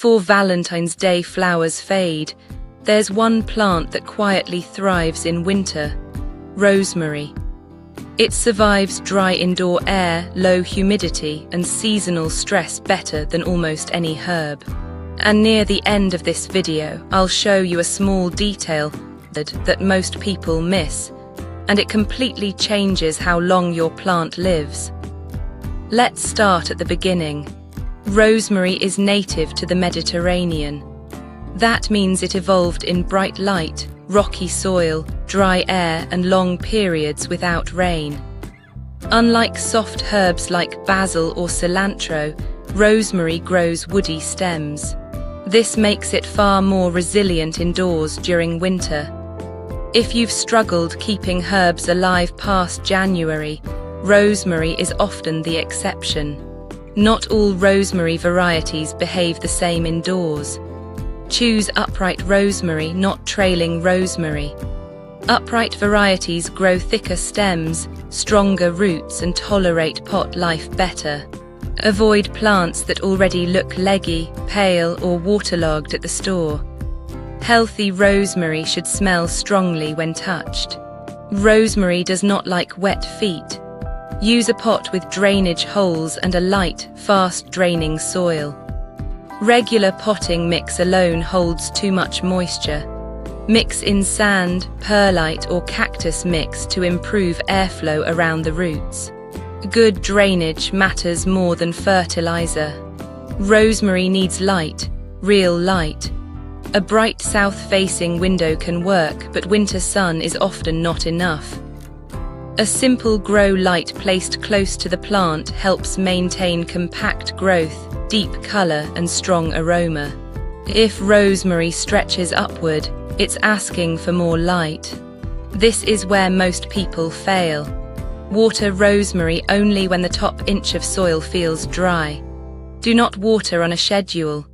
Before Valentine's Day flowers fade, there's one plant that quietly thrives in winter: rosemary. It survives dry indoor air, low humidity, and seasonal stress better than almost any herb. And near the end of this video, I'll show you a small detail that most people miss, and it completely changes how long your plant lives. Let's start at the beginning. Rosemary is native to the Mediterranean. That means it evolved in bright light, rocky soil, dry air, and long periods without rain. Unlike soft herbs like basil or cilantro, rosemary grows woody stems. This makes it far more resilient indoors during winter. If you've struggled keeping herbs alive past January, rosemary is often the exception. Not all rosemary varieties behave the same indoors. Choose upright rosemary, not trailing rosemary. Upright varieties grow thicker stems, stronger roots, and tolerate pot life better. Avoid plants that already look leggy, pale, or waterlogged at the store. Healthy rosemary should smell strongly when touched. Rosemary does not like wet feet. Use a pot with drainage holes and a light, fast-draining soil. Regular potting mix alone holds too much moisture. Mix in sand, perlite, or cactus mix to improve airflow around the roots. Good drainage matters more than fertilizer. Rosemary needs light, real light. A bright south-facing window can work, but winter sun is often not enough. A simple grow light placed close to the plant helps maintain compact growth, deep color, and strong aroma. If rosemary stretches upward, it's asking for more light. This is where most people fail. Water rosemary only when the top inch of soil feels dry. Do not water on a schedule.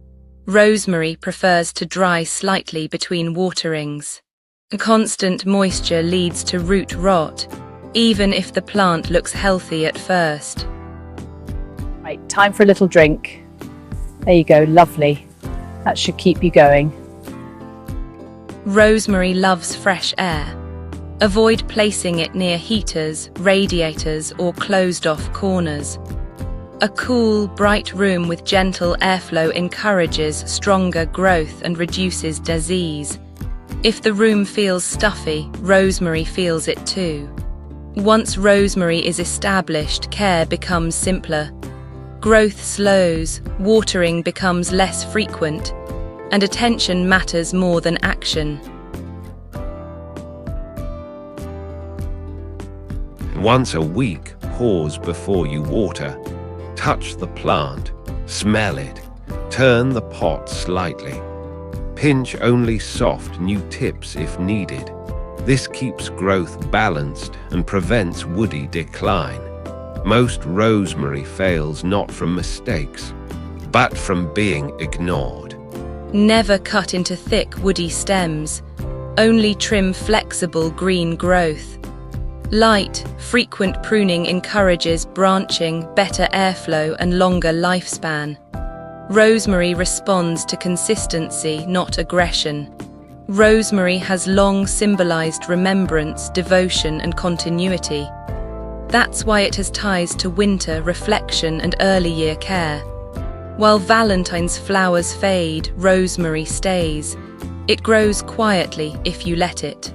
Rosemary prefers to dry slightly between waterings. Constant moisture leads to root rot, even if the plant looks healthy at first. Right, time for a little drink. There you go, lovely. That should keep you going. Rosemary loves fresh air. Avoid placing it near heaters, radiators, or closed-off corners. A cool, bright room with gentle airflow encourages stronger growth and reduces disease. If the room feels stuffy, rosemary feels it too. Once rosemary is established, care becomes simpler. Growth slows, watering becomes less frequent, and attention matters more than action. Once a week, pause before you water. Touch the plant, smell it, turn the pot slightly. Pinch only soft, new tips if needed. This keeps growth balanced and prevents woody decline. Most rosemary fails not from mistakes, but from being ignored. Never cut into thick woody stems. Only trim flexible green growth. Light, frequent pruning encourages branching, better airflow, and longer lifespan. Rosemary responds to consistency, not aggression. Rosemary has long symbolized remembrance, devotion, and continuity. That's why it has ties to winter, reflection, and early year care. While Valentine's flowers fade, rosemary stays. It grows quietly if you let it.